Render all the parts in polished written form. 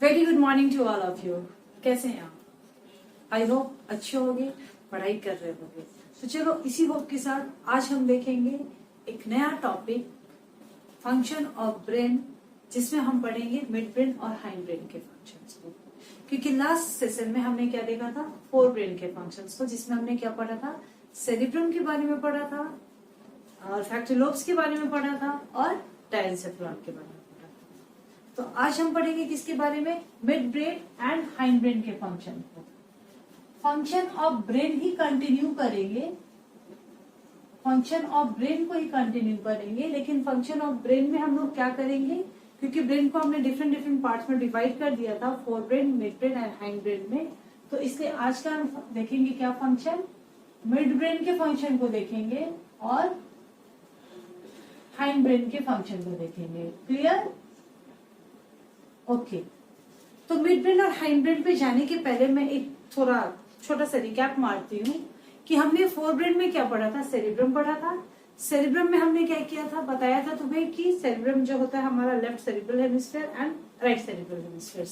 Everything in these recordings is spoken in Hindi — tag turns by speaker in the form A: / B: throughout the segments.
A: Very good morning to all of you. कैसे हैं आप? आई होप अच्छे होंगे, पढ़ाई कर रहे होंगे। तो चलो इसी होप के साथ आज हम देखेंगे एक नया टॉपिक, फंक्शन ऑफ ब्रेन, जिसमें हम पढ़ेंगे मिड ब्रेन और हाइंड ब्रेन के फंक्शंस को। क्योंकि लास्ट सेशन में हमने क्या देखा था, फोर ब्रेन के फंक्शंस को, जिसमें हमने क्या पढ़ा था, सेरिब्रम के बारे में पढ़ा था, और फैक्टरी लोब्स के बारे में पढ़ा था, और डायंसेफलॉन के बारे में। तो आज हम पढ़ेंगे किसके बारे में, mid brain and hind brain के फंक्शन को। Function of brain he continue करेंगे, फंक्शन ऑफ ब्रेन को ही कंटिन्यू करेंगे, लेकिन फंक्शन ऑफ ब्रेन में हम लोग क्या करेंगे, क्योंकि ब्रेन को हमने डिफरेंट डिफरेंट पार्ट्स में डिवाइड कर दिया था, fore brain, mid brain and hind brain में। तो इसलिए आज का हम देखेंगे क्या फंक्शन, मिड ब्रेन के फंक्शन को देखेंगे और हाइंड ब्रेन के फंक्शन को देखेंगे। क्लियर? ओके। तो मिड ब्रेन और हाइंड ब्रेन पे जाने के पहले मैं एक थोड़ा छोटा सा रिकैप मारती हूँ कि हमने फोर ब्रेन में क्या पढ़ा था, सेरिब्रम पढ़ा था। सेरिब्रम में हमने क्या किया था, बताया था तुम्हें कि सेरिब्रम जो होता है हमारा left cerebral hemisphere and right cerebral hemisphere,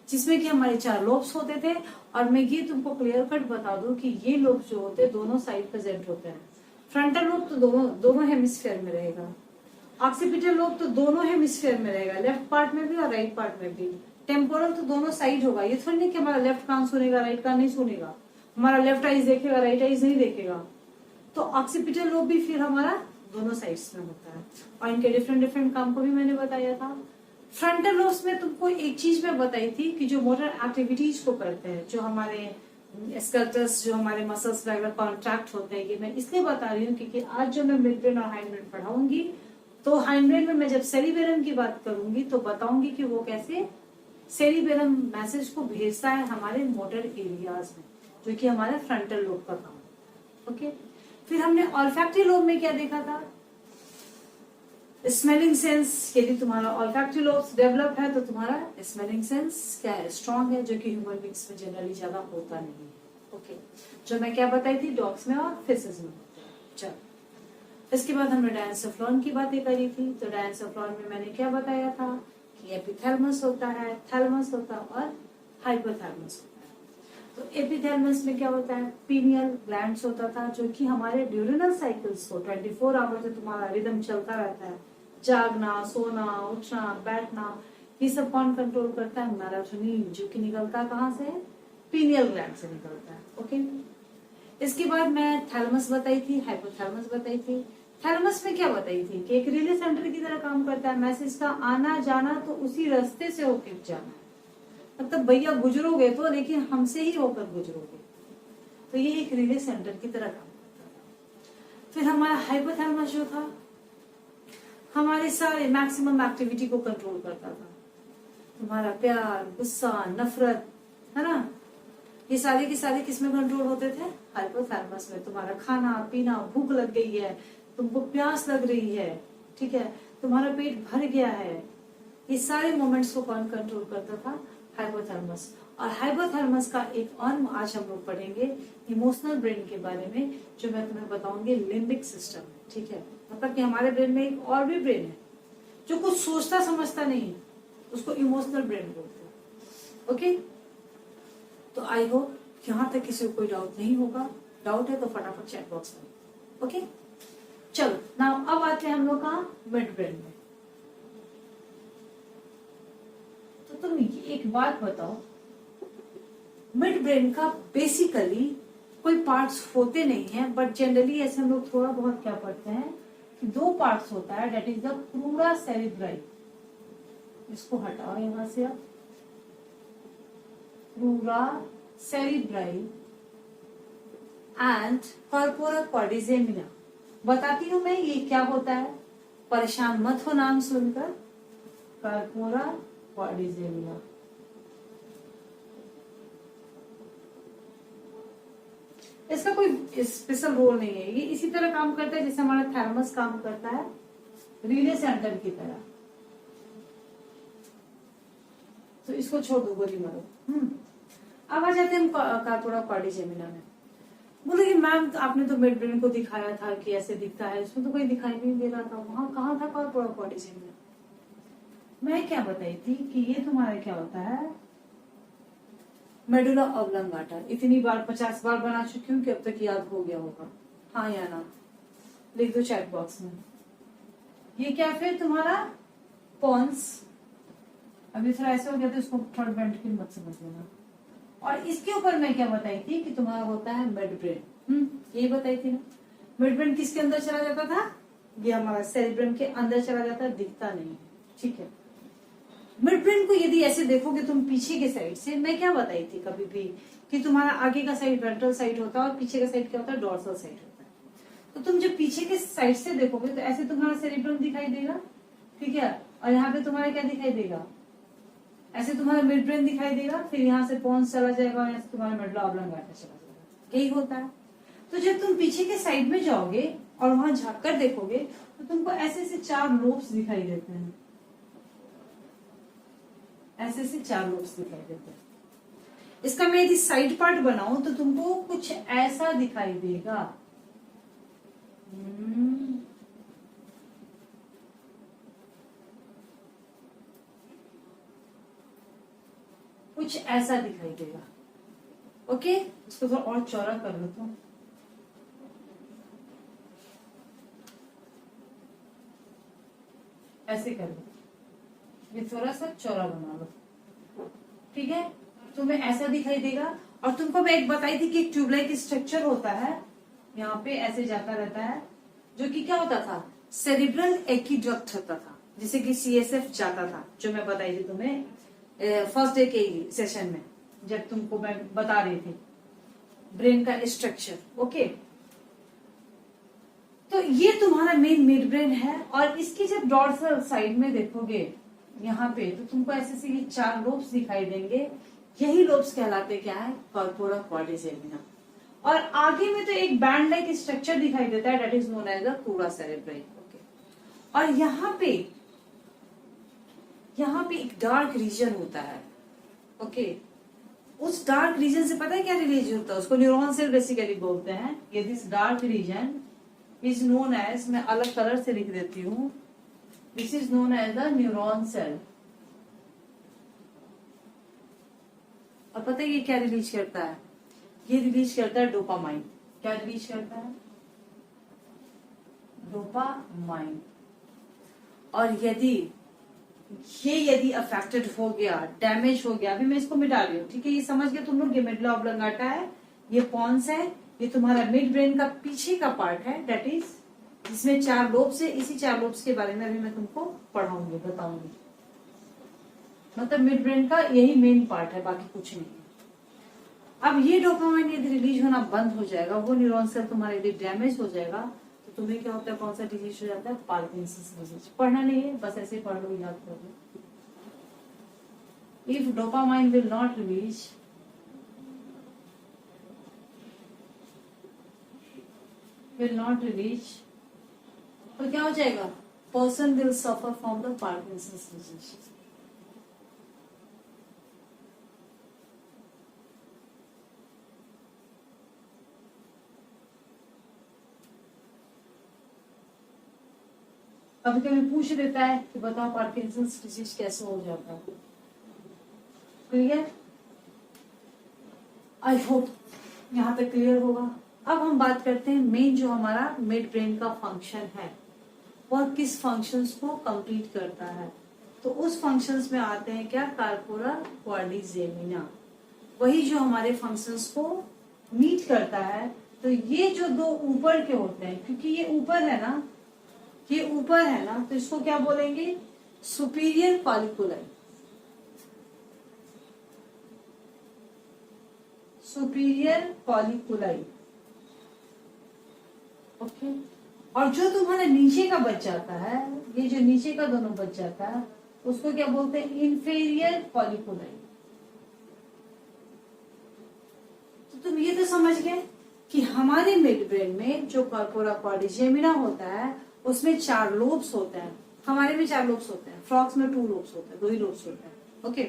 A: जिसमें कि हमारे चार लोब्स होते थे। और मैं ये तुमको क्लियर कट बता दूं कि ये लोब्स जो होते हैं दोनों साइड प्रेजेंट होते हैं। फ्रंटल लोब तो दोनों हेमिस्फीयर में रहेगा, ऑक्सीपिटल लोब तो दोनों हेमिस्फीयर में रहेगा, लेफ्ट पार्ट में भी और राइट पार्ट में भी। टेम्पोरल तो दोनों साइड होगा, ये थोड़ी नहीं कि हमारा लेफ्ट कान सुनेगा राइट कान नहीं सुनेगा, हमारा लेफ्ट आइज देखेगा राइट आइज नहीं देखेगा। तो ऑक्सीपिटल लोब भी फिर हमारा दोनों साइड्स में होता है, और इनके डिफरेंट डिफरेंट काम को भी मैंने बताया था। फ्रंटल लोब्स में तुमको एक चीज मैं बताई थी कि जो मोटर एक्टिविटीज को करते हैं, जो हमारे स्कल्टस, जो हमारे मसल्स वगैरह कॉन्ट्रैक्ट होते हैं, ये मैं इसलिए बता रही हूँ क्योंकि आज जो मैं मिड ब्रेन और हाइंड ब्रेन पढ़ाऊंगी, तो हाइंड ब्रेन में मैं जब सेरिबेरम की बात करूंगी तो बताऊंगी कि वो कैसे सेरिबेरम मैसेज को भेजता है हमारे मोटर एरियाज में, जो कि हमारे फ्रंटल लोब का काम है। ओके। फिर हमने ऑल्फैक्टरी लोब में क्या देखा था, स्मेलिंग सेंस। यदि तुम्हारा ऑल्फैक्टरी लोब डेवलप है तो तुम्हारा स्मेलिंग सेंस क्या है, स्ट्रॉन्ग है, जो कि ह्यूमन बींग्स में जनरली ज्यादा होता नहीं है। ओके। जो मैं क्या बताई थी, डॉग्स में और फिशेज में होता है। चलो, इसके बाद हमने डायंसेफलॉन की बातें करी थी। तो डायंसेफलॉन में मैंने क्या बताया था कि एपिथैलेमस होता है, थैलेमस होता है और हाइपोथैलेमस होता है। तो एपिथैलेमस में क्या होता है, पीनियल ग्लैंड्स होता था, जो कि हमारे ड्यूरेनल साइकिल्स को 24 आवर्स से तुम्हारा रिदम चलता रहता है, जागना, सोना, उठना, बैठना, ये सब कौन कंट्रोल करता है, मेलाटोनिन, जो कि निकलता कहाँ से, पीनियल ग्लैंड से निकलता है। ओके। इसके बाद मैं थैलेमस बताई थी, हाइपोथैलेमस बताई थी। थैलेमस में क्या बताई थी कि एक रिले सेंटर की तरह काम करता है, मैसेज का आना जाना तो उसी रास्ते से होकर जाना है, मतलब भैया गुजरोगे तो, लेकिन हमसे ही होकर गुजरोगे। तो ये एक रिले सेंटर की तरह काम करता था। फिर हमारा हाइपोथैलेमस जो था, हमारे सारे मैक्सिमम एक्टिविटी को कंट्रोल करता था, तुम्हारा प्यार, गुस्सा, नफरत, है ना, ये सारे के सारे किसमें कंट्रोल होते थे, हाइपोथैलेमस में। तुम्हारा खाना पीना, भूख लग गई है, तुमको प्यास लग रही है, ठीक है, तुम्हारा पेट भर गया है, ये सारे मोमेंट्स को कौन कंट्रोल करता था, हाइपोथैलेमस। और हाइपोथैलेमस का एक और आज हम लोग पढ़ेंगे इमोशनल ब्रेन के बारे में, जो मैं तुम्हें बताऊंगी लिम्बिक सिस्टम। ठीक है, मतलब कि हमारे ब्रेन में एक और भी ब्रेन है जो कुछ सोचता समझता नहीं, उसको इमोशनल ब्रेन बोलते हैं। ओके। तो आई होप यहां तक किसी को कोई डाउट नहीं होगा, डाउट है तो फटाफट चैट बॉक्स में। ओके। चलो नाउ अब आते हैं हम लोग कहाँ, मिड ब्रेन में। तो तुम एक बात बताओ, मिड ब्रेन का बेसिकली कोई पार्ट्स होते नहीं है, बट जनरली ऐसे हम लोग थोड़ा बहुत क्या पढ़ते हैं कि दो पार्ट्स होता है, that is the crura cerebri. इसको हटाओ यहां से, अब crura cerebri and corpora quadrigemina. बताती हूं मैं ये क्या होता है, परेशान मत हो नाम सुनकर। Corpora quadrigemina. इसका कोई स्पेशल रोल नहीं है, ये इसी तरह काम करता है जैसे हमारा थैलेमस काम करता है, रिले सेंटर की तरह। तो इसको छोड़ दो, गोली मारो। अब आ जाते हैं हम कार्पोरा क्वाड्रिजेमिना में। बोलेगी मैम आपने तो मिड ब्रेन को दिखाया था कि ऐसे दिखता है, इसमें तो कोई दिखाई नहीं दे रहा था, वहां कहाँ था कार्पोरा क्वाड्रिजेमिना? मैं क्या बताई थी कि ये तुम्हारा क्या होता है, मेडुला ऑब्लंगाटा। इतनी बार 50 बार बना चुकी हूँ कि अब तक याद हो गया होगा, हाँ या ना? लिख दो चैट बॉक्स में। ये क्या फिर तुम्हारा पॉन्स, अभी थोड़ा ऐसे हो गया तो इसको थर्ड वेंट्रिकल मत समझ लेना। और इसके ऊपर मैं क्या बताई थी कि तुम्हारा होता है मिड ब्रेन, यही बताई थी ना। मिड ब्रेन किसके अंदर चला जाता था? ये हमारा सेरिब्रम के अंदर चला जाता है, दिखता नहीं है, ठीक है। मिड ब्रेन को यदि ऐसे देखोगे तुम पीछे के साइड से, मैं क्या बताई थी कभी भी कि तुम्हारा आगे का साइड वेंट्रल साइड होता है और पीछे का साइड क्या होता है? डोर्सल साइड होता है। तो तुम जब पीछे के साइड से देखोगे तो ऐसे तुम्हारा सेरिब्रम दिखाई देगा, ठीक है, और यहाँ पे तुम्हारा क्या दिखाई देगा? ऐसे तुम्हारा मिड ब्रेन दिखाई देगा, फिर यहाँ से पॉन्स चला जाएगा और यहाँ से तुम्हारा मेडुला ऑब्लंगाटा चला जाएगा, यही होता है। तो जब तुम पीछे के साइड में जाओगे और वहां झाँक कर देखोगे तो तुमको ऐसे से 4 लोब्स दिखाई देते हैं, ऐसे से 4 लोब्स दिखाई देते हैं। इसका मैं यदि साइड पार्ट बनाऊं तो तुमको कुछ ऐसा दिखाई देगा। कुछ ऐसा दिखाई देगा, ओके। इसको थोड़ा और चौड़ा कर लो, तो ऐसे कर लो, ये थोड़ा सा चौड़ा बना लो, ठीक है। तुम्हें ऐसा दिखाई देगा। और तुमको मैं एक बताई थी कि एक ट्यूबलाइक स्ट्रक्चर होता है, यहाँ पे ऐसे जाता रहता है, जो कि क्या होता था? सेरिब्रल एक्वीडक्ट होता था, जिसे कि CSF जाता था, जो मैं बताई थी तुम्हें फर्स्ट डे के सेशन में, जब तुमको मैं बता रही थी ब्रेन का स्ट्रक्चर, ओके। तो ये तुम्हारा मेन मिड ब्रेन है। और इसकी जब डॉर्सल साइड में देखोगे यहाँ पे, तो तुमको ऐसे से ये 4 लोब्स दिखाई देंगे। यही लोब्स कहलाते क्या है? Corpora quadrigemina. और आगे में तो एक बैंड लाइक स्ट्रक्चर दिखाई देता है, that is known as the crura cerebrum, okay. और यहाँ पे एक डार्क रीजन होता है, ओके। उस डार्क रीजन से पता है क्या रिलीज होता है? उसको न्यूरॉन सेल बेसिकली बोलते हैं। ये this dark region is known as, मैं अलग कलर से लिख देती हूँ, this is known as the neuron cell. और पता है ये क्या रिलीज करता है? ये रिलीज करता है डोपामाइन। क्या रिलीज करता है? डोपामाइन। और यदि अफेक्टेड हो गया, डैमेज हो गया, अभी मैं इसको मिटा रही हूँ, ठीक है। ये समझ गए तुम लोग, ये मेडुला ऑब्लंगाटा है, ये पॉन्स है, ये तुम्हारा मिड ब्रेन का पीछे का पार्ट है, दैट इज जिसमें 4 लोब्स है। इसी 4 लोब्स के बारे में अभी मैं तुमको पढ़ाऊंगी, बताऊंगी। मतलब मिड ब्रेन का यही मेन पार्ट है, बाकी कुछ नहीं है। अब ये डोपामाइन यदि रिलीज होना बंद हो जाएगा, वो न्यूरॉन सेल तुम्हारा यदि डैमेज हो जाएगा, तो तुम्हें क्या होता है? कौन सा डिजीज हो जाता है? Parkinson's disease. पढ़ना नहीं है, बस ऐसे पढ़ लो, याद कर लो। If dopamine will not release, तो क्या हो जाएगा? Person will suffer from the Parkinson's disease. कभी कभी पूछ देता है कि बताओ पार्किंसंस डिजीज कैसे हो जाता है। क्लियर? आई होप यहाँ तक क्लियर होगा। अब हम बात करते हैं मेन जो हमारा मिड ब्रेन का फंक्शन है, वह किस फंक्शंस को कंप्लीट करता है। तो उस फंक्शंस में आते हैं क्या? कार्पोरा क्वाड्रिजेमिना, वही जो हमारे फंक्शंस को मीट करता है। तो ये जो 2 ऊपर के होते हैं, क्योंकि ये ऊपर है ना, ये ऊपर है ना, तो इसको क्या बोलेंगे? Superior colliculi. Superior colliculi, okay. और जो तुम्हारा नीचे का बच जाता है, ये जो नीचे का दोनों बच जाता है, उसको क्या बोलते हैं? इंफीरियर पॉलिकुलाई। तो तुम ये तो समझ गए कि हमारे मिड ब्रेन में जो कॉर्पोरा कॉर्डिजेमिना होता है उसमें 4 लोब्स होते हैं। हमारे में 4 लोब्स होते हैं, फ्रॉक्स में 2 लोब्स होते हैं, 2 ही लोब्स होते हैं। ओके,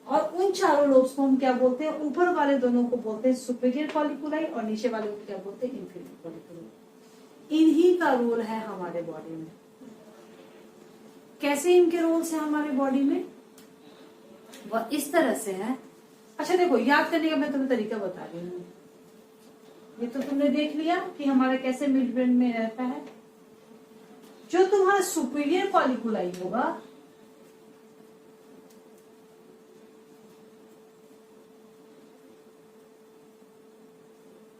A: और उन चारों लोब्स को हम क्या बोलते हैं? ऊपर वाले दोनों को बोलते हैं सुपीरियर पॉलिकुलाई और नीचे वाले को क्या बोलते हैं? इंफीरियर पॉलिकुलाई। इन्हीं का रोल है हमारे बॉडी में। कैसे इनके रोल्स हैं हमारे बॉडी में? वह इस तरह से है। अच्छा देखो, याद करने का मैं तुम्हें तरीका बता रही हूँ। ये तो तुमने देख लिया कि हमारा कैसे मिड ब्रेन में रहता है। जो तुम्हारा सुपीरियर पॉलिकुलाई होगा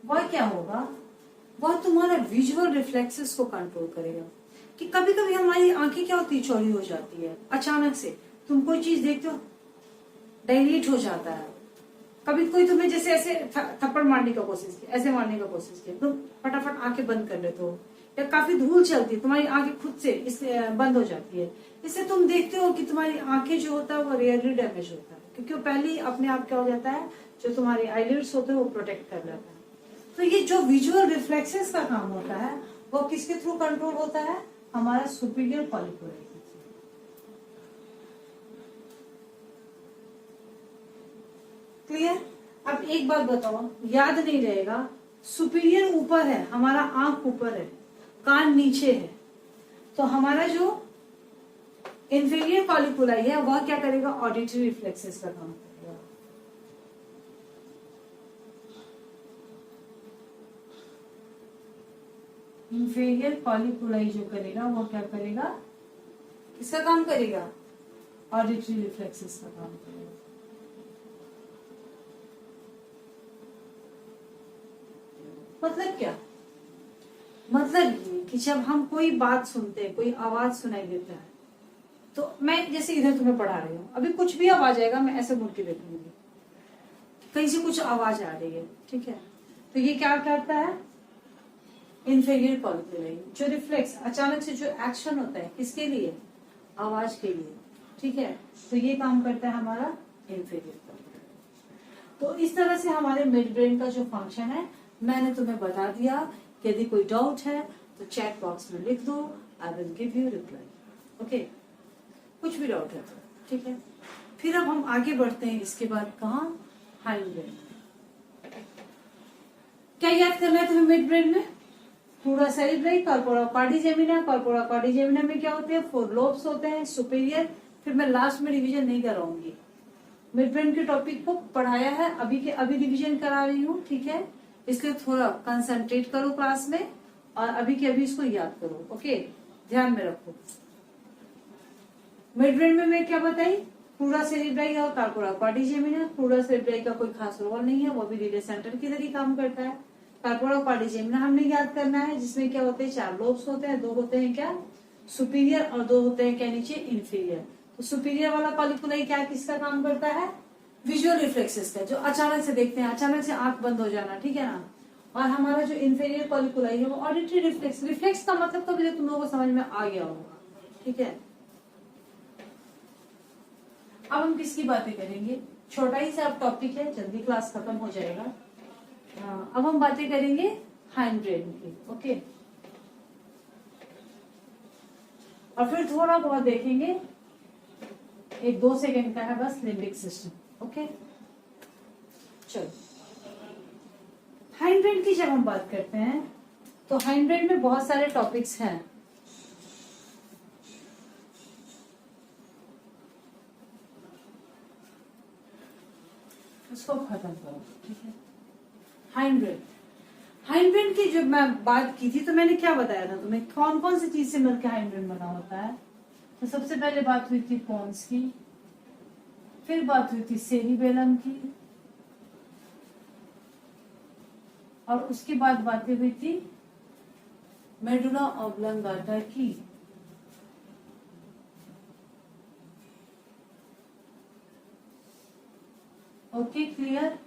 A: वह क्या होगा? वह तुम्हारा विजुअल रिफ्लेक्सेस को कंट्रोल करेगा। कि कभी कभी हमारी आंखें क्या होती है? चौड़ी हो जाती है अचानक से। तुम कोई चीज देखते हो, डायलेट हो जाता है। कभी कोई तुम्हें जैसे ऐसे थप्पड़ मारने का कोशिश किया, ऐसे मारने का कोशिश किया, तुम फटाफट आंखें बंद कर लेते हो। या काफी धूल चलती है, तुम्हारी आंखें खुद से इससे बंद हो जाती है। इससे तुम देखते हो कि तुम्हारी आंखें जो होता है वो रेयरली डैमेज होता है, क्योंकि वो पहले ही अपने आप क्या हो जाता है, जो तुम्हारे आईलिड्स होते हैं वो प्रोटेक्ट कर लेता है। तो ये जो विजुअल रिफ्लेक्सेस का काम होता है वो किसके थ्रू कंट्रोल होता है? हमारा सुपीरियर पॉलिकुलाई। क्लियर? अब एक बात बताओ, याद नहीं रहेगा, सुपीरियर ऊपर है, हमारा आंख ऊपर है, कान नीचे है, तो हमारा जो इंफीरियर पॉलिकुलाई है वह क्या करेगा? ऑडिटरी रिफ्लेक्सेस का काम करेगा। इंफीरियर पॉलिकुलाई जो करेगा वो क्या करेगा? किसका काम करेगा? ऑडिटरी रिफ्लेक्सेस का काम करेगा। मतलब क्या? मतलब ये कि जब हम कोई बात सुनते हैं, कोई आवाज सुनाई देता है, तो मैं जैसे इधर तुम्हें पढ़ा रही हूँ, अभी कुछ भी आवाज आएगा मैं ऐसे मुड़ के देखूंगी, कहीं से कुछ आवाज आ रही है, ठीक है? तो ये क्या करता है? इंफीरियर पॉलिकुलाई जो रिफ्लेक्स अचानक से जो एक्शन होता है, किसके लिए? आवाज के लिए, ठीक है? तो ये काम करता है हमारा इंफीरियर पॉलिकुलाई। तो इस तरह से हमारे मिड ब्रेन का जो फंक्शन है मैंने तुम्हें बता दिया। यदि कोई डाउट है तो चैट बॉक्स में लिख दो, I will give you reply. Okay, कुछ भी डाउट है तो, ठीक है? फिर अब हम आगे बढ़ते हैं। इसके बाद कहाँ? Hind brain. क्या याद करना है तुम्हें मिड ब्रेन में? पूरा सेरिब्रम, कॉर्पोरा कॉर्डिजेमिना। कॉर्पोरा कॉर्डिजेमिना में क्या होते हैं? 4 लोब्स होते हैं, सुपीरियर। फिर मैं लास्ट में रिवीजन नहीं कराऊंगी, मिड ब्रेन के टॉपिक को पढ़ाया है, अभी रिवीजन करा रही हूँ, ठीक है? इसलिए थोड़ा कंसंट्रेट करो क्लास में और अभी के अभी इसको याद करो। ओके, ध्यान में रखो। मिड ब्रेन में मैं क्या बताई? पूरा सेरिब्रम और कॉर्पोरा कॉर्डिजेमिना। पूरा सेरिब्रम का कोई खास रोल नहीं है, वो भी रिले सेंटर की तरह काम करता है। कॉर्पोरा कॉर्डिजेमिना हमने याद करना है, जिसमें क्या होते हैं? 4 लोब्स होते हैं, 2 होते हैं क्या? सुपीरियर, और 2 होते हैं क्या नीचे? इंफीरियर। तो सुपीरियर वाला पॉलिकुलाई क्या किसका काम करता है? विजुअल रिफ्लेक्सेस का, जो अचानक से देखते हैं, अचानक से आंख बंद हो जाना, ठीक है ना? और हमारा जो इंफीरियर पॉलिकुलाई है वो ऑडिटरी रिफ्लेक्स। रिफ्लेक्स का मतलब तो मुझे तुम लोगों को समझ में आ गया होगा, ठीक है? अब हम किसकी बातें करेंगे? छोटा ही सा टॉपिक है, जल्दी क्लास खत्म हो जाएगा। अब हम बातें करेंगे हाइंड ब्रेन की। ओके, और फिर थोड़ा बहुत देखेंगे, 1-2 सेकेंड का है बस, लिम्बिक सिस्टम। ओके, चलो हाइंड ब्रेन की जब हम बात करते हैं तो हाइंड ब्रेन में बहुत सारे टॉपिक्स हैं। उसको खत्म करो, ठीक है? हाइंड ब्रेन की जब मैं बात की थी तो मैंने क्या बताया था तुम्हें? कौन कौन सी चीज से मिलकर हाइंड ब्रेन बना होता है? तो सबसे पहले बात हुई थी पोन्स की, फिर बात हुई थी सेरिबेलम की, और उसके बाद बातें हुई थी मेडुला ऑब्लंगाटा की। Okay, clear?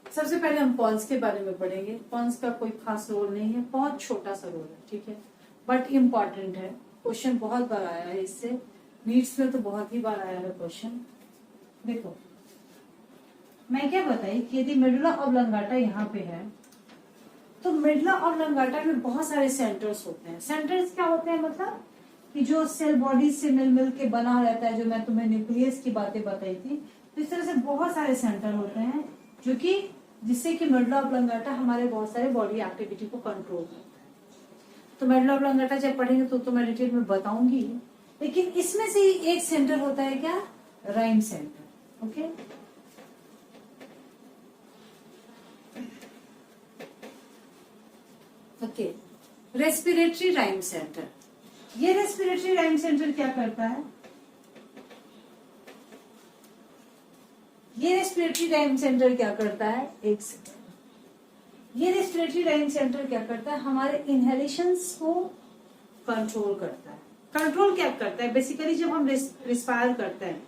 A: सबसे पहले हम पॉन्स के बारे में पढ़ेंगे। पॉन्स का कोई खास रोल नहीं है, बहुत छोटा सा रोल है, ठीक है? बट इम्पॉर्टेंट है, क्वेश्चन बहुत बार आया है इससे, नीट्स में तो बहुत ही बार आया है क्वेश्चन। देखो मैं क्या बताई कि यदि मेडुला ऑब्लंगाटा यहाँ पे है तो मेडुला ऑब्लंगाटा में बहुत सारे सेंटर्स होते हैं। सेंटर्स क्या होते हैं, मतलब कि जो सेल बॉडी से मिल मिल के बना रहता है, जो मैं तुम्हें न्यूक्लियस की बातें बताई थी, तो इस तरह से बहुत सारे सेंटर होते हैं जो कि जिससे कि मेडुला ऑब्लंगाटा हमारे बहुत सारे बॉडी एक्टिविटी को कंट्रोल करता है। तो मेडुला ऑब्लंगाटा जब पढ़ेंगे तो मैं डिटेल में बताऊंगी, लेकिन इसमें से ही एक सेंटर होता है क्या, rhyme centre. Okay, okay, respiratory rhythm centre. ये रेस्पिरेटरी राइम सेंटर क्या करता है, ये रेस्पिरेटरी राइम सेंटर क्या करता है, एक सेकंड, ये रेस्पिरेटरी राइम सेंटर क्या करता है, हमारे इनहेलेशंस को कंट्रोल करता है। कंट्रोल क्या करता है, बेसिकली जब हम रिस्पायर करते हैं,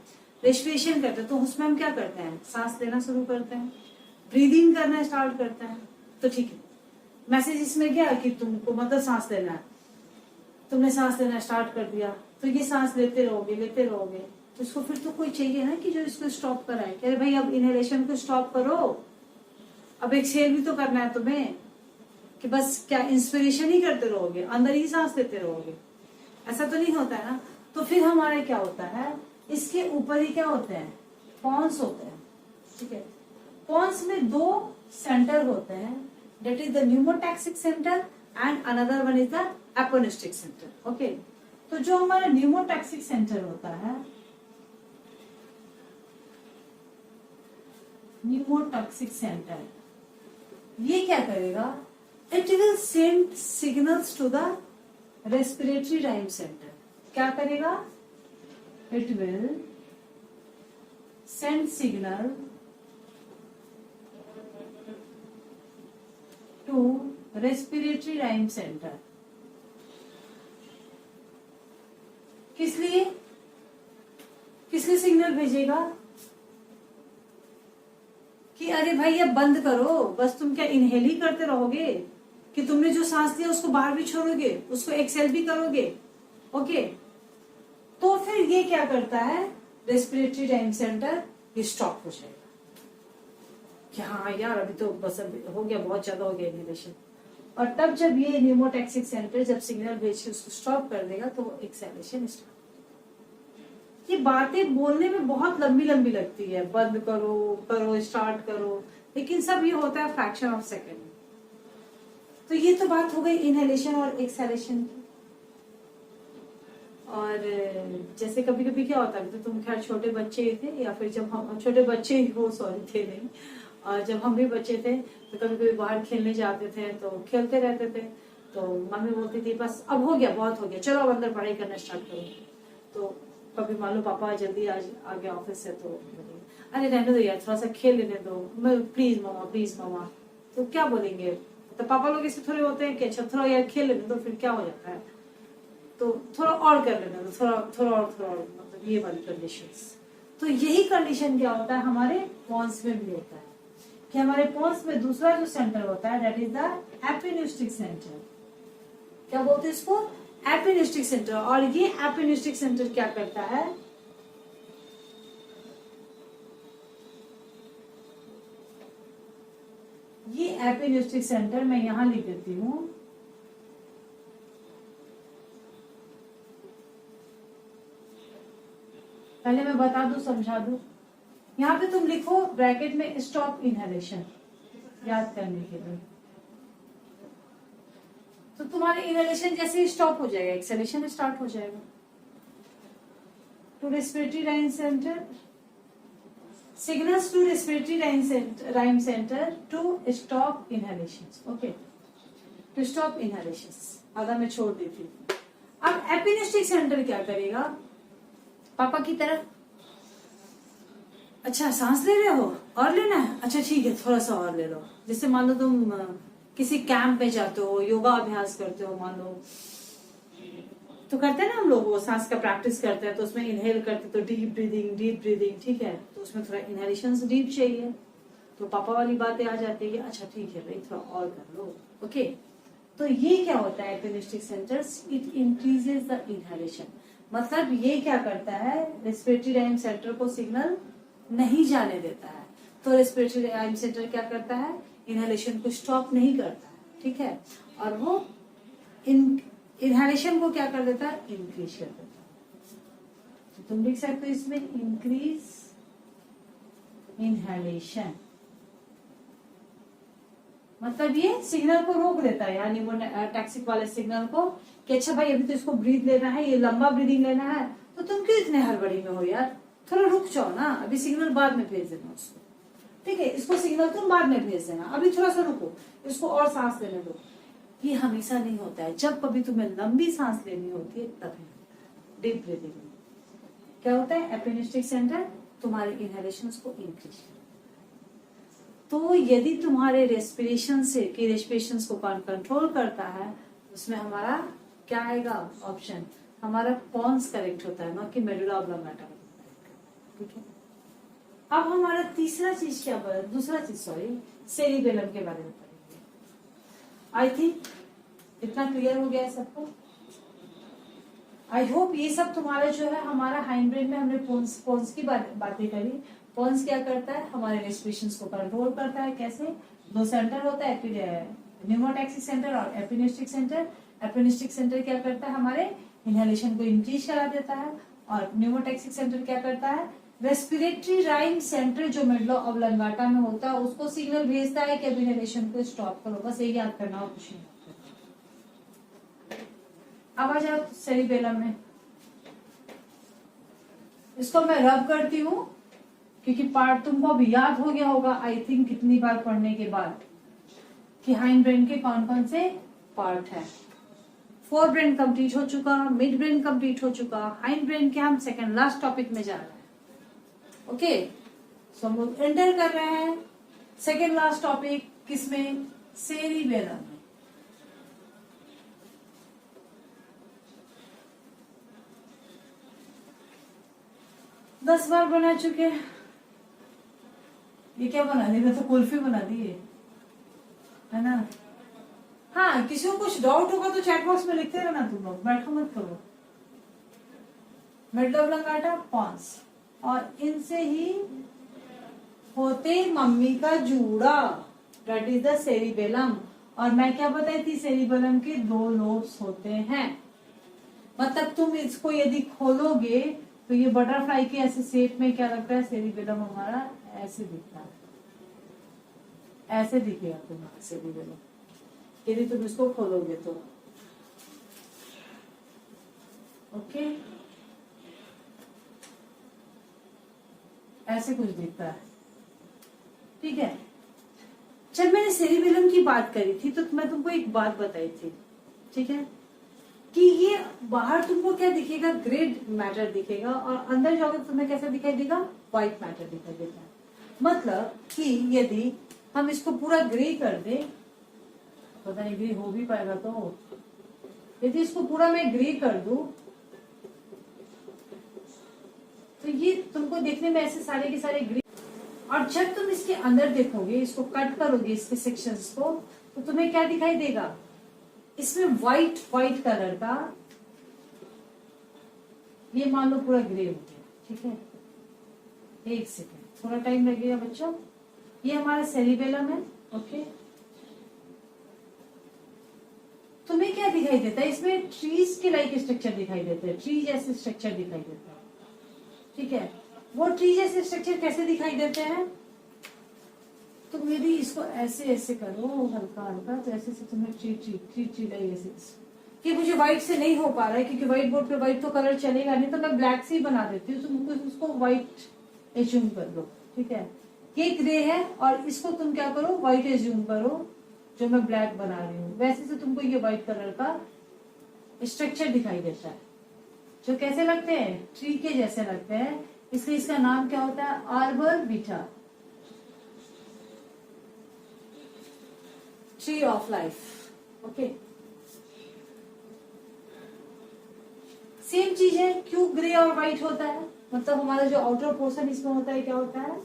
A: रेस्पिरेशन करते हैं, तो उसमें हम क्या करते हैं, सांस लेना शुरू करते हैं, ब्रीदिंग करना स्टार्ट करते हैं। तो ठीक है, मैसेज इसमें क्या कि तुमको मतलब सांस लेना है, तुमने सांस लेना स्टार्ट कर दिया, तो ये सांस लेते रहोगे, तो इसको फिर तो कोई चाहिए ना कि जो इसको स्टॉप कराए, कह रहे भाई अब इनहेलेशन को स्टॉप करो, अब एक्सहेल भी तो करना है तुम्हें, कि बस क्या इंस्पिरेशन ही करते रहोगे, अंदर ही सांस लेते रहोगे, ऐसा तो नहीं होता है ना। तो फिर हमारे क्या होता है, इसके ऊपर ही क्या होते हैं, पॉन्स होते हैं। ठीक है, पॉन्स में दो सेंटर होते हैं, that is the pneumotaxic center and another one is the aponeustic center. Okay, तो जो हमारा pneumotaxic center होता है, pneumotaxic center, ये क्या करेगा, it will send signals to the respiratory rhyme center. क्या करेगा, it will send signal to respiratory rhyme center। किस लिए सिग्नल भेजेगा कि अरे भाई अब बंद करो, बस तुम क्या इनहेल ही करते रहोगे, कि तुमने जो सांस लिया उसको बाहर भी छोड़ोगे, उसको एक्सेल भी करोगे। ओके, तो फिर ये क्या करता है, रेस्पिरेटरी राइम सेंटर ये स्टॉप हो जाएगा कि हाँ यार अभी तो बस हो गया, बहुत ज्यादा हो गया इनहेलेशन। और तब जब ये न्यूमोटैक्सिक सेंटर जब सिग्नल भेज के उसको स्टॉप कर देगा तो वो एक्सेलेशन स्टार्ट। ये बातें बोलने में बहुत लंबी लंबी लगती है, बंद करो स्टार्ट करो, लेकिन सब ये होता है फ्रैक्शन ऑफ सेकेंड। तो ये तो बात हो गई इनहेलेशन और एक्सेलेशन की। और जैसे कभी कभी क्या होता है, तो तुम खैर छोटे बच्चे थे, या फिर जब हम छोटे बच्चे ही हो, सॉरी थे नहीं, और जब हम भी बच्चे थे तो कभी कभी बाहर खेलने जाते थे, तो खेलते रहते थे, तो मम्मी बोलती थी बस अब हो गया, बहुत हो गया, चलो अब अंदर पढ़ाई करना स्टार्ट करो। तो कभी मान लो पापा जल्दी आ गया ऑफिस से, तो अरे रहने दो यार, थोड़ा सा खेल लेने दो, मैं प्लीज मामा। तो क्या बोलेंगे, तो पापा लोग ऐसे थोड़े होते हैं कि अच्छा थोड़ा यार खेल लेने दो, फिर क्या हो जाता है, तो थोड़ा और कर लेने दो, थोड़ा और, मतलब ये वाली कंडीशंस। तो यही कंडीशन क्या होता है हमारे पॉन्स में भी होता है, कि हमारे पॉन्स में दूसरा जो सेंटर होता है दैट इज द एपिन्यूस्टिक सेंटर। क्या बोलते हैं इसको, एपिन्यूस्टिक सेंटर। और ये एपिन्यूस्टिक सेंटर क्या करता है, ये एपिन्यूस्टिक सेंटर मैं यहां लिख देती हूं, पहले मैं बता दूं समझा दूं। यहां पे तुम लिखो ब्रैकेट में स्टॉप इनहेलेशन, याद करने के लिए। तो तुम्हारे इनहेलेशन जैसे ही स्टॉप हो जाएगा, एक्सेलेशन स्टार्ट हो जाएगा। To respiratory rhythm centre, signals to respiratory rhythm centre to stop inhalation. Okay, to stop inhalation आधा मैं छोड़ देती हूँ। अब एपिन्यूस्टिक सेंटर क्या करेगा, पापा की तरफ, अच्छा सांस ले रहे हो और लेना है, अच्छा ठीक है थोड़ा सा और ले लो। जैसे मान लो तुम किसी कैंप में जाते हो, योगा अभ्यास करते हो, मान लो तो करते हैं ना हम लोग, वो सांस का प्रैक्टिस करते हैं, तो उसमें इनहेल करते तो डीप ब्रीदिंग, ठीक है, तो उसमें थोड़ा इनहेलेशन डीप चाहिए, तो पापा वाली बातें आ जाती है, अच्छा ठीक है भाई थोड़ा और कर लो। ओके, तो ये क्या होता है apneustic centres, it increases the inhalation. मतलब ये क्या करता है, रेस्पिरेटरी राइम सेंटर को सिग्नल नहीं जाने देता है। तो रेस्पिरेटरी राइम सेंटर क्या करता है, इनहेलेशन को स्टॉप नहीं करता है, ठीक है, और वो इनहेलेशन को क्या कर देता है, इंक्रीज कर देता है। तो तुम लिख सकते हो इसमें इंक्रीज इनहेलेशन, मतलब ये सिग्नल को रोक देता है, यानी वो टैक्सिक वाले सिग्नल को कि अच्छा भाई अभी तो इसको ब्रीथ लेना है, ये लंबा ब्रीदिंग लेना है, तो तुम क्यों इतने हड़बड़ी में हो यार, थोड़ा रुक जाओ ना, अभी सिग्नल बाद में भेज देना उसको, ठीक है, इसको सिग्नल तुम बाद में भेज देना, अभी थोड़ा सा रुको, इसको और सांस लेने दो। ये हमेशा नहीं होता है, जब कभी तुम्हें लंबी सांस लेनी होती है तभी डीप ब्रीदिंग में क्या होता है, एपिनेस्टिक सेंटर तुम्हारे इनहेलेशन को इंक्रीज करता है। तो यदि तुम्हारे रेस्पिरेशन को कंट्रोल करता है, उसमें हमारा क्या आएगा ऑप्शन, हमारा पॉन्स करेक्ट होता है, ना कि मेडुला ऑब्लांगेटा, ठीक है। अब हमारा दूसरा चीज सेरिबेलम के बारे में पढ़ेंगे। आई थिंक इतना क्लियर हो गया है सबको। आई होप ये सब तुम्हारा जो है, हमारा हाइंड ब्रेन में हमने पोन्स की बातें करी। पोन्स क्या करता है, हमारे रेस्पिरेशन को कंट्रोल करता है। कैसे, दो सेंटर होता है, न्यूमोटैक्सिक सेंटर और एपिनेस्टिक सेंटर। एपिनेस्टिक सेंटर क्या करता है, हमारे इनहेलेशन को इंक्रीज करा देता है, और न्यूमोटैक्सिक सेंटर क्या करता है, रेस्पिरेटरी राइम सेंटर जो मेडुला ऑब्लांगेटा में होता है उसको सिग्नल भेजता है कि इनहेलेशन को स्टॉप करो। बस यही याद करना और कुछ नहीं। अब आ जाओ सेरिबेलम में, इसको मैं रब करती हूँ क्योंकि पार्ट तुमको अभी याद हो गया होगा आई थिंक कितनी बार पढ़ने के बाद कि हाइंड ब्रेन के कौन कौन से पार्ट है। फोर ब्रेन कंप्लीट हो चुका, मिड ब्रेन कंप्लीट हो चुका, हाइंड ब्रेन के हम सेकंड लास्ट टॉपिक में जा रहे हैं। ओके, सो हम लोग एंटर कर रहे हैं सेकंड लास्ट टॉपिक, किसमें, सेरिबेलम में। दस बार बना चुके। ये क्या बना दी, मैं तो कुल्फी बना दी है ना। हाँ, किसी को कुछ डाउट होगा तो चैट बॉक्स में लिखते रहना, तुम लोग बैठो मत करो। मेडुला ऑब्लांगेटा, पॉन्स, और इनसे ही होते मम्मी का जूड़ा, दैट इज द सेरिबेलम। और मैं क्या बताई थी, सेरिबेलम के दो लोब्स होते हैं। मतलब तुम इसको यदि खोलोगे तो ये बटरफ्लाई के ऐसे शेप में क्या लगता है, सेरिबेलम हमारा ऐसे दिखता है, ऐसे दिखेगा तुम्हारा सेरिबेलम यदि तुम इसको खोलोगे तो। ओके, ऐसे कुछ दिखता है, ठीक है। जब मैंने सेरिबेलम की बात करी थी तो मैं तुमको एक बात बताई थी, ठीक है, कि ये बाहर तुमको क्या दिखेगा, ग्रे मैटर दिखेगा, और अंदर जाओगे तो तुम्हें कैसा दिखाई देगा, व्हाइट मैटर दिखाई देगा। मतलब कि यदि हम इसको पूरा ग्रे कर दे, पता नहीं ग्रे हो भी पाएगा, तो यदि इसको पूरा मैं ग्रे कर दूं तो ये तुमको देखने में ऐसे सारे के सारे ग्रे, और जब तुम इसके अंदर देखोगे, इसको कट करोगे इसके सेक्शंस को, तो तुम्हें क्या दिखाई देगा, इसमें व्हाइट कलर का, ये मान लो पूरा ग्रे हो गया, ठीक है। एक सेकेंड, थोड़ा टाइम लगेगा बच्चों। ये हमारा सेरिबेलम है, ओके। तुम्हें क्या दिखाई देता है, इसमें ट्रीज के लाइक स्ट्रक्चर दिखाई देते हैं, ट्री जैसे स्ट्रक्चर दिखाई देता है, ठीक है। वो ट्री जैसे स्ट्रक्चर कैसे दिखाई देते हैं, तुम यदि इसको ऐसे ऐसे करो हल्का हल्का, तो ऐसे से तुम्हें ट्री लाइक ऐसे। कि मुझे व्हाइट से नहीं हो पा रहा है क्योंकि व्हाइट बोर्ड पे व्हाइट तो कलर चलेगा नहीं, तो मैं ब्लैक से ही बना देती हूँ, तुम उसको व्हाइट एज्यूम कर लो, ठीक है। ये ग्रे है और इसको तुम क्या करो, व्हाइट एज्यूम करो, जो मैं ब्लैक बना रही हूँ। वैसे से तुमको ये व्हाइट कलर का स्ट्रक्चर दिखाई देता है, जो कैसे लगते हैं, ट्री के जैसे लगते हैं, इसलिए इसका नाम क्या होता है, arbor beta, tree of life, okay. Same चीज है, क्यों ग्रे और व्हाइट होता है, मतलब हमारा जो आउटर पोर्शन इसमें होता है, क्या होता है,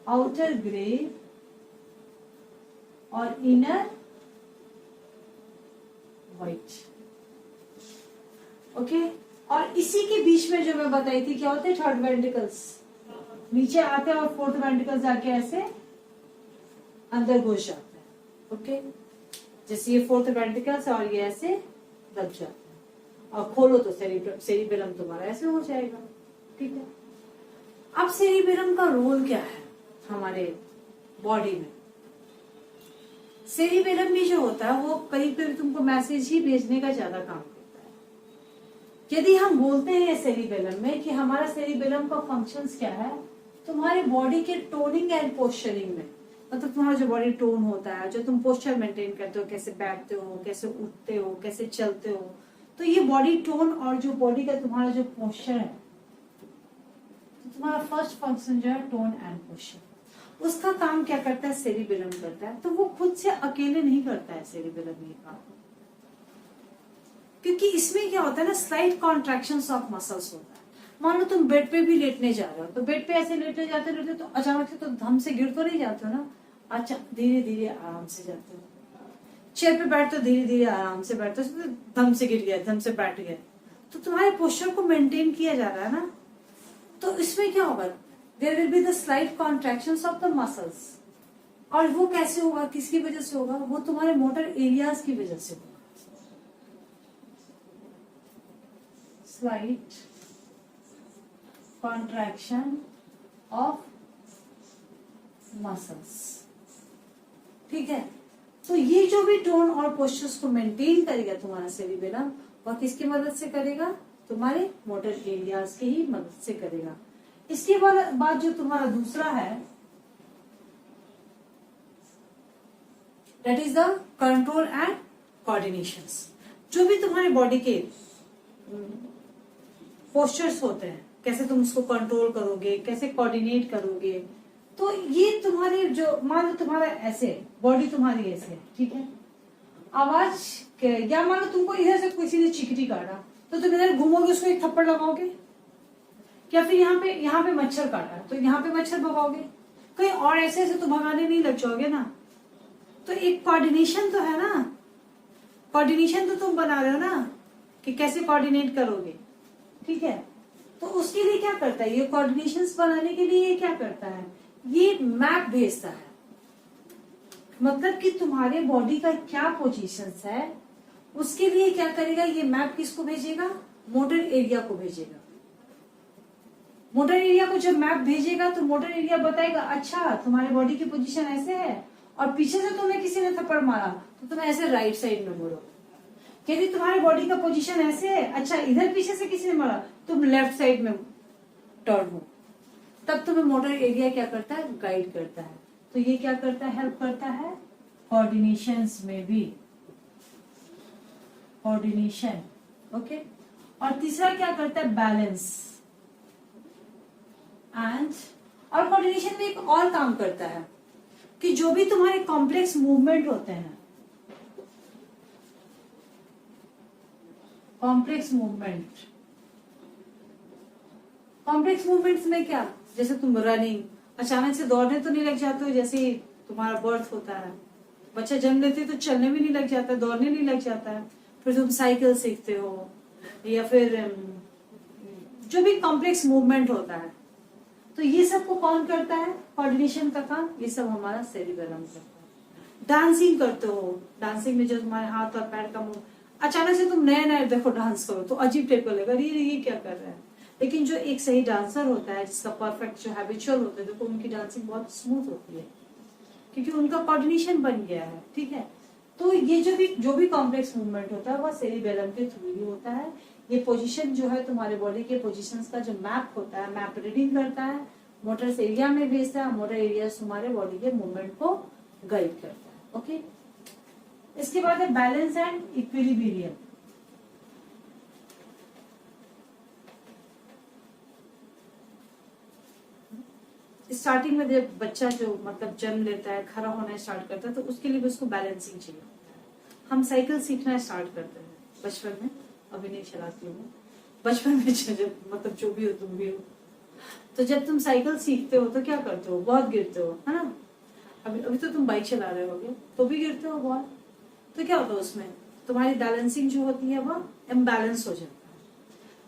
A: आउटर ग्रे और इनर व्हाइट। ओके, और इसी के बीच में जो मैं बताई थी क्या होते हैं, थर्ड वेंट्रिकल्स नीचे आते हैं और फोर्थ वेंट्रिकल्स जाके ऐसे अंदर घुस जाते हैं। ओके, जैसे ये फोर्थ वेंट्रिकल्स और ये ऐसे दब जाते हैं और खोलो तो सेरिबेलम तुम्हारा ऐसे हो जाएगा। ठीक है, अब सेरिबेलम का रोल क्या है हमारे बॉडी में? सेरिबेलम भी जो होता है वो करीब करीब तुमको मैसेज ही भेजने का ज्यादा काम करता है। यदि हम बोलते हैं सेरिबेलम में कि हमारा सेरिबेलम का फंक्शंस क्या है, तुम्हारे बॉडी के टोनिंग एंड पोस्चरिंग में, मतलब तुम्हारा जो बॉडी टोन होता है, जो तुम पोस्चर मेंटेन करते हो, कैसे बैठते हो, कैसे उठते हो, कैसे चलते हो, तो ये बॉडी टोन और जो बॉडी का तुम्हारा जो पोस्चर है, तो तुम्हारा फर्स्ट फंक्शन जो है टोन एंड पोस्चर, उसका काम क्या करता है, सेरिबेलम करता है। तो वो खुद से अकेले नहीं करता है सेरिबेलम ये काम, क्योंकि इसमें क्या होता है ना, स्लाइट कॉन्ट्रैक्शंस ऑफ मसल्स होता है। मान लो तुम बेड पे भी लेटने जा रहे हो, तो बेड पे ऐसे लेटने जाते तो अचानक से तो धम से गिर तो नहीं जाते हो ना, अच्छा धीरे धीरे आराम से जाते हो। चेयर पे बैठते हो, धीरे धीरे आराम से बैठते हो, तो धम से गिर गया, धम से बैठ गया, तो तुम्हारे पोस्चर को मेंटेन किया जा रहा है ना। तो इसमें क्या होगा, there will be the slight contractions of the muscles, और वो कैसे होगा, किसकी वजह से होगा, वो तुम्हारे मोटर एरियाज की वजह से होगा। स्लाइट कॉन्ट्रैक्शन ऑफ मसल्स, ठीक है। तो ये जो भी टोन और पोस्चर्स को मेंटेन करेगा तुम्हारा सेरिबेलम, वह किसकी मदद से करेगा, तुम्हारे मोटर एरियाज की ही मदद से करेगा। इसके बाद जो तुम्हारा दूसरा है, that is the control and coordinations. जो भी तुम्हारे बॉडी के पोस्चर्स होते हैं, कैसे तुम उसको कंट्रोल करोगे, कैसे कोऑर्डिनेट करोगे, तो ये तुम्हारे जो, मान लो तुम्हारा ऐसे बॉडी तुम्हारी ऐसे, ठीक है, आवाज या मान लो तुमको इधर से किसी ने चिकटी काटा, तो तुम इधर घूमोगे, उसको एक थप्पड़ लगाओगे, क्या फिर यहाँ पे मच्छर काटा तो यहाँ पे मच्छर भगाओगे, कहीं और ऐसे ऐसे तो भगाने नहीं लग जाओगे ना। तो एक कोऑर्डिनेशन तो है ना, कोऑर्डिनेशन तो तुम बना रहे हो ना कि कैसे कोऑर्डिनेट करोगे, ठीक है। तो उसके लिए क्या करता है, ये कोऑर्डिनेशंस बनाने के लिए ये क्या करता है, ये मैप भेजता है, मतलब कि तुम्हारे बॉडी का क्या पोजीशंस है, उसके लिए क्या करेगा, ये मैप किसको भेजेगा, मोटर एरिया को भेजेगा। मोटर एरिया को जब मैप भेजेगा तो मोटर एरिया बताएगा, अच्छा तुम्हारे बॉडी की पोजीशन ऐसे है, और पीछे से तुम्हें किसी ने थप्पड़ मारा तो तुम ऐसे राइट साइड में मुड़ो। यदि तुम्हारी बॉडी का पोजीशन ऐसे है, अच्छा इधर पीछे से किसी ने मारा, तुम लेफ्ट साइड में टर्न हो, तब तुम्हें मोटर एरिया क्या करता है, गाइड करता है। तो ये क्या करता है, हेल्प करता है कोऑर्डिनेशंस में भी, कोऑर्डिनेशन, ओके। और तीसरा क्या करता है, बैलेंस एंड, और कोऑर्डिनेशन में एक और काम करता है कि जो भी तुम्हारे कॉम्प्लेक्स मूवमेंट होते हैं, कॉम्प्लेक्स मूवमेंट्स में क्या, जैसे तुम रनिंग, अचानक से दौड़ने तो नहीं लग जाते हो, जैसे तुम्हारा बर्थ होता है, बच्चा जन्म लेते तो चलने भी नहीं लग जाता, दौड़ने नहीं लग जाता है, फिर तुम साइकिल सीखते हो, या फिर जो भी कॉम्प्लेक्स मूवमेंट होता है, तो ये सब को कौन करता है, कोऑर्डिनेशन का काम, ये सब हमारा सेरिबेलम करता है। डांसिंग करते हो, डांसिंग में जो तुम्हारे हाथ और पैर का मूव, अचानक से तुम नया देखो डांस करो तो अजीब टाइप का लगेगा, ये क्या कर रहा है, लेकिन जो एक सही डांसर होता है, जिसका परफेक्ट जो हैबिचुअल होता है, देखो उनकी डांसिंग बहुत स्मूथ होती है, क्योंकि उनका कोऑर्डिनेशन बन गया है, ठीक है। तो ये जो भी कॉम्प्लेक्स मूवमेंट होता है, वह सेरिबेलम के थ्रू ही होता है। ये पोजीशन जो है तुम्हारे बॉडी के पोजीशंस का जो मैप होता है, मैप रीडिंग करता है, मोटर्स एरिया में भेजता है, मोटर एरिया तुम्हारे बॉडी के मूवमेंट को गाइड करता है, ओके। इसके बाद है बैलेंस एंड इक्विलिब्रियम। स्टार्टिंग में जब बच्चा जो मतलब जन्म लेता है, खड़ा होना स्टार्ट करता है, तो उसके लिए भी उसको बैलेंसिंग चाहिए। हम साइकिल सीखना स्टार्ट करते हैं बचपन में, अभी नहीं चलाती हूँ, बचपन में जब मतलब जो भी हो तुम भी हो, तो जब तुम साइकिल सीखते हो तो क्या करते हो, बहुत गिरते हो, है ना। अभी तो तुम बाइक चला रहे होगे तो भी गिरते हो बहुत। तो क्या होता है उसमें, तुम्हारी बैलेंसिंग जो होती है वो इम्बैलेंस हो जाता है।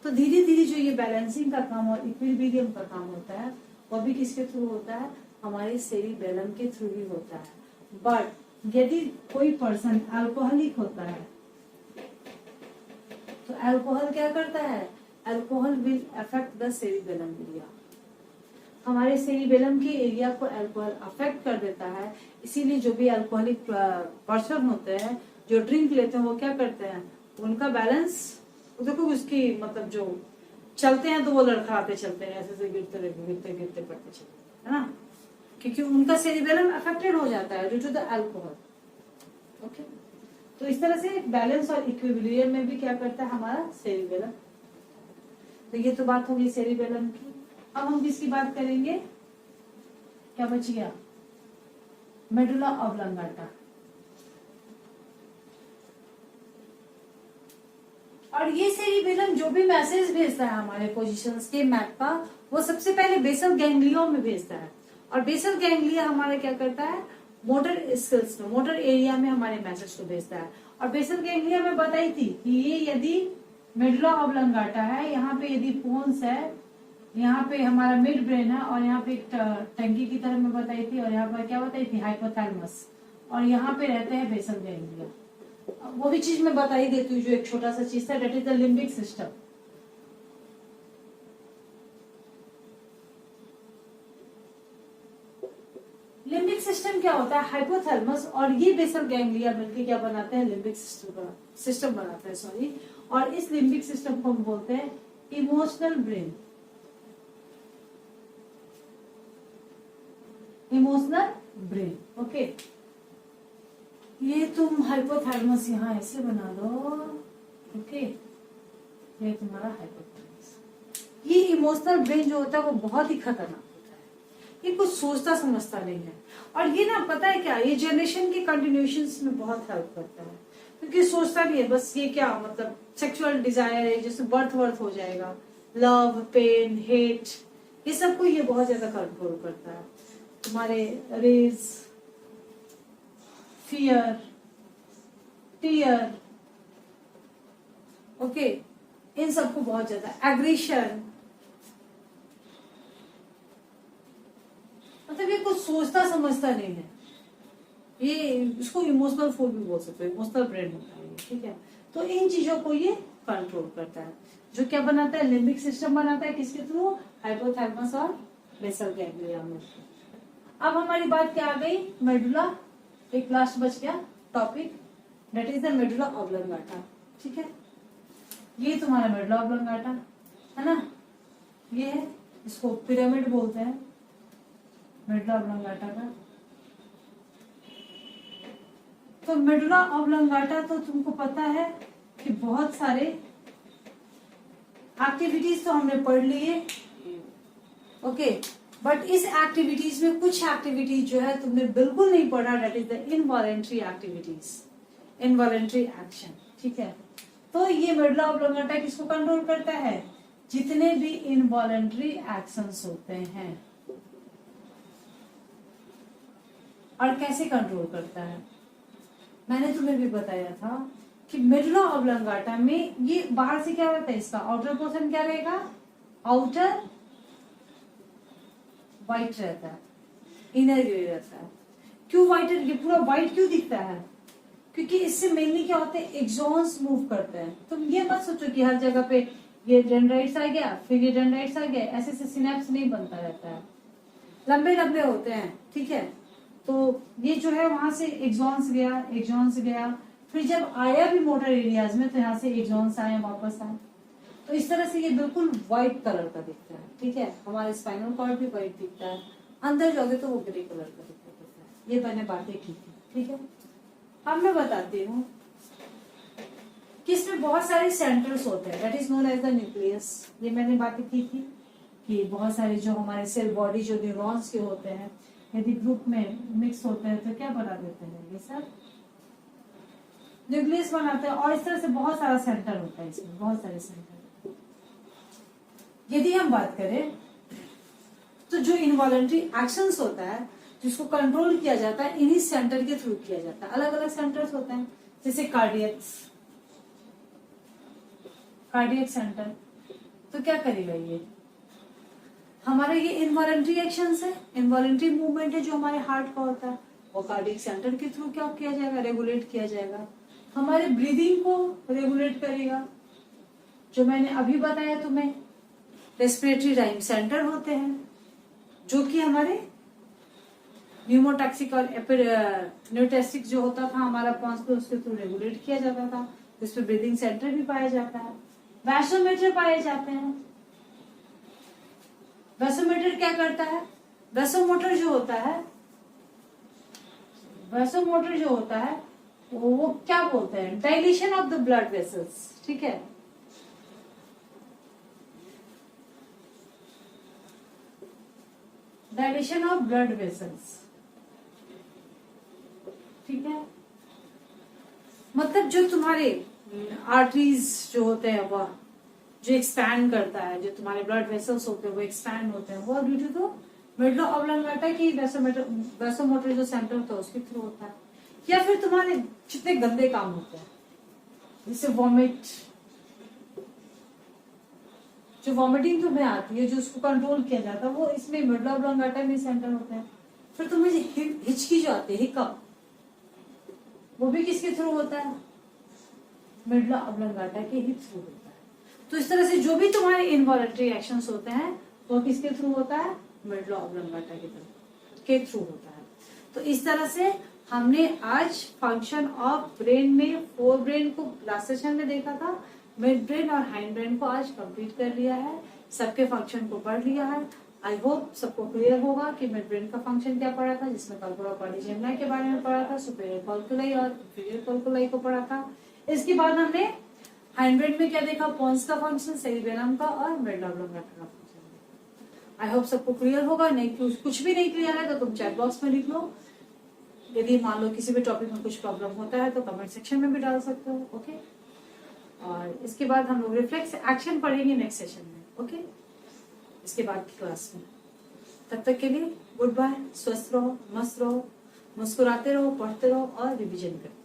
A: तो धीरे धीरे जो ये बैलेंसिंग का काम और इक्विलिब्रियम का काम होता है वो भी किसके थ्रू होता है, हमारे सेरिबेलम के थ्रू ही होता है। बट यदि कोई पर्सन अल्कोहलिक होता है तो अल्कोहल क्या करता है, alcohol will affect the cerebellum area. हमारे सेरिबेलम के एरिया को अल्कोहल अफेक्ट कर देता है। इसीलिए जो भी अल्कोहलिक पर्सन होते हैं जो ड्रिंक लेते हैं वो क्या करते हैं, उनका बैलेंस देखो, उसकी मतलब जो चलते हैं तो वो लड़खड़ाते चलते हैं, ऐसे से गिरते गिरते गिरते पड़ते चलते हैं, है ना, क्योंकि उनका सेरिबेलम अफेक्टेड हो जाता है due to the alcohol. Okay, तो इस तरह से बैलेंस और इक्विलिब्रियम में भी क्या करता है हमारा सेरिबेलम। तो ये तो बात होगी सेरिबेलम की। अब हम किसकी बात करेंगे, क्या बच गया, मेडुला ऑब्लांगाटा। और ये सेरिबेलम जो भी मैसेज भेजता है हमारे पोजीशंस के मैप का, वो सबसे पहले बेसल गैंग्लिया में भेजता है। और बेसल गैंग्लिया हमारा क्या करता है, मोटर स्किल्स में, मोटर एरिया में हमारे मैसेज को भेजता है। और बेसल गैंग्लिया में बताई थी कि ये यदि मेडुला ऑब्लांगाटा है, यहाँ पे यदि पोन्स है, यहाँ पे हमारा मिड ब्रेन है, और यहाँ पे एक टंकी की तरह में बताई थी, और यहाँ पर क्या बताई थी, हाइपोथैलेमस, और यहाँ पे रहते हैं बेसल गैंग्लिया। वो भी चीज मैं बता ही देती हूँ जो एक छोटा सा चीज था, that is the limbic system. Limbic system क्या होता है, हाइपोथैलेमस और ये बेसल गैंग्लिया मिलकर क्या बनाते हैं, लिम्बिक सिस्टम बनाते हैं, सॉरी। और इस लिम्बिक सिस्टम को हम बोलते हैं emotional brain, emotional brain. Okay, ये तुम हाइपोथैलेमस यहाँ ऐसे बना दो। ओके, ये तुम्हारा हाइपोथैलेमस। ये इमोशनल ब्रेन जो होता है वो बहुत ही खतरनाक होता है, ये कुछ सोचता समझता नहीं है। और ये ना पता है क्या, ये जनरेशन के कंटिन्यूएशन में बहुत हेल्प करता है, क्योंकि सोचता नहीं है बस ये क्या मतलब सेक्सुअल डिजायर है, जैसे बर्थ वर्थ हो जाएगा, लव पेन हेट, ये सबको ये बहुत ज्यादा कंट्रोल करता है। तुम्हारे रेज, फियर, टीयर, ओके, इन सबको बहुत ज्यादा, एग्रेशन, मतलब ये कुछ सोचता समझता नहीं है, ये इसको इमोशनल फूड भी बोल सकते हो, इमोशनल ब्रेन होता है, ठीक है। तो इन चीजों को ये कंट्रोल करता है, जो क्या बनाता है, लिम्बिक सिस्टम बनाता है, किसके थ्रू, हाइपोथैलेमस और बेसल गैंग्लिया में। अब हमारी बात क्या आ गई, मेडुला, एक लास्ट बच गया topic, that is the medulla oblongata. ठीक है, ये तुम्हारा मेडुला ऑब्लांगाटा है ना, ये है, इसको पिरामिड बोलते हैं मेडुला ऑब्लांगाटा का। तो मेडुला ऑब्लांगाटा तो तुमको पता है कि बहुत सारे एक्टिविटीज तो हमने पढ़ लिए, ओके, बट इस एक्टिविटीज में कुछ एक्टिविटीज जो है तुमने बिल्कुल नहीं पढ़ा, that is the involuntary activities, involuntary action. ठीक है, तो ये मेडुला ऑब्लांगाटा किसको कंट्रोल करता है, जितने भी इनवॉलेंट्री एक्शंस होते हैं। और कैसे कंट्रोल करता है, मैंने तुम्हें भी बताया था कि मेडुला ऑब्लांगाटा में ये बाहर से क्या रहता है, इसका आउटर पोर्शन क्या रहेगा, आउटर व्हाइट रहता है, इनर ग्रे रहता है। क्यों व्हाइट, ये पूरा व्हाइट क्यों दिखता है, क्योंकि इससे मेनली क्या होते हैं, एक्सॉन्स मूव करते हैं। तुम ये मत सोचो कि हर जगह पे ये डेंड्राइट्स आ गया फिर ये डेंड्राइट्स आ गया, ऐसे से सिनेप्स नहीं बनता रहता है, लंबे लंबे होते हैं। ठीक है, तो ये जो है वहां से एक्सॉन्स गया, एक्सॉन्स गया, फिर जब आया भी मोटर एरियाज में तो यहाँ से एक्सॉन्स आए वापस आए, तो इस तरह से ये बिल्कुल व्हाइट कलर का दिखता है। ठीक है, हमारे स्पाइनल कॉर्ड भी व्हाइट दिखता है, अंदर जाओगे तो वो ग्रे कलर का दिखता है। ये मैंने बातें की थी। ठीक है, अब मैं बताती हूँ कि इसमें बहुत सारे सेंटर्स होते हैं, that is known as the nucleus. ये मैंने बातें की थी कि बहुत सारे जो हमारे सेल बॉडी जो न्यूरॉन्स के होते हैं, यदि ग्रुप में मिक्स होते हैं तो क्या बना देते हैं, ये सब न्यूक्लियस बनाते हैं। और इस तरह से बहुत सारा सेंटर होता है, इसमें बहुत सारे सेंटर। यदि हम बात करें तो जो इनवॉलेंट्री एक्शंस होता है जिसको कंट्रोल किया जाता है इन्हीं सेंटर के थ्रू किया जाता है। अलग अलग सेंटर्स होते हैं, जैसे कार्डियक सेंटर, तो क्या करेगा ये? हमारे ये इनवॉलंटरी एक्शंस है, इनवॉलंटरी मूवमेंट है जो हमारे हार्ट का होता है, और कार्डियक सेंटर के थ्रू क्या किया जाएगा? रेगुलेट किया जाएगा। हमारे ब्रीदिंग को रेगुलेट करेगा, जो मैंने अभी बताया तुम्हें। रेस्पिरेटरी राइम सेंटर होते हैं जो कि हमारे न्यूमोटॉक्सिक और न्यूटेस्टिक जो होता था हमारा पॉन्स को, उसके थ्रू रेगुलेट किया जाता था, जिसमें ब्रीदिंग सेंटर भी पाया जाता है। वैसोमीटर पाए जाते हैं। वैसोमीटर क्या करता है? वैसोमोटर जो होता है वो क्या बोलते हैं? Dilation of the blood vessels, ठीक है। डायलेशन ऑफ ब्लड वेसल्स, ठीक है। मतलब जो तुम्हारे आर्टरीज जो होते हैं वह जो एक्सपैंड करता है, जो तुम्हारे ब्लड वेसल्स होते हैं वो एक्सपैंड होते हैं, वो due to the medulla oblongata की वैसोमोटर जो सेंटर होता है उसके थ्रू होता है। या फिर तुम्हारे जितने गंदे काम होते हैं, जैसे जो वॉमिटिंग तुम्हें आती है, जो उसको कंट्रोल किया जाता है, वो इसमें मेडुला ऑब्लांगाटा में सेंटर होता है। फिर तुम्हें हिचकी जो आती है, हिकअप, वो भी किसके थ्रू होता है? मेडुला ऑब्लांगाटा के ही थ्रू होता है। तो इस तरह से जो भी तुम्हारे इनवॉलंटरी एक्शंस होते हैं वो किसके थ्रू होता है? मेडुला ऑब्लांगाटा के थ्रू होता है। तो इस तरह से हमने आज फंक्शन ऑफ ब्रेन में फोर ब्रेन को लास्ट सेशन में देखा था। मिड ब्रेन और हाइंड ब्रेन को आज कंप्लीट कर लिया है, सबके फंक्शन को पढ़ लिया है। आई होप सबको क्लियर होगा कि मिड ब्रेन का फंक्शन क्या पढ़ा था, जिसमें कॉर्पोरा पॉलीजेमिना के बारे में पढ़ा था, सुपेरियर कॉर्कुलाई और इंफीरियर कॉर्कुलाई को पढ़ा था। इसके बाद हमने हाइंड ब्रेन में क्या देखा? पोन्स का फंक्शन, सेरिबेलम का और मेडुला ऑब्लांगाटा का फंक्शन। आई होप सबको क्लियर होगा। नहीं कुछ भी नहीं क्लियर है तो तुम चैट बॉक्स में लिख लो। यदि मान लो किसी भी टॉपिक में कुछ प्रॉब्लम होता है तो कमेंट सेक्शन में भी डाल सकते हो, ओके। और इसके बाद हम लोग रिफ्लेक्स एक्शन पढ़ेंगे नेक्स्ट सेशन में, ओके, इसके बाद की क्लास में। तब तक के लिए गुड बाय, स्वस्थ रहो, मस्त रहो, मुस्कुराते रहो, पढ़ते रहो और रिवीजन करते रहो।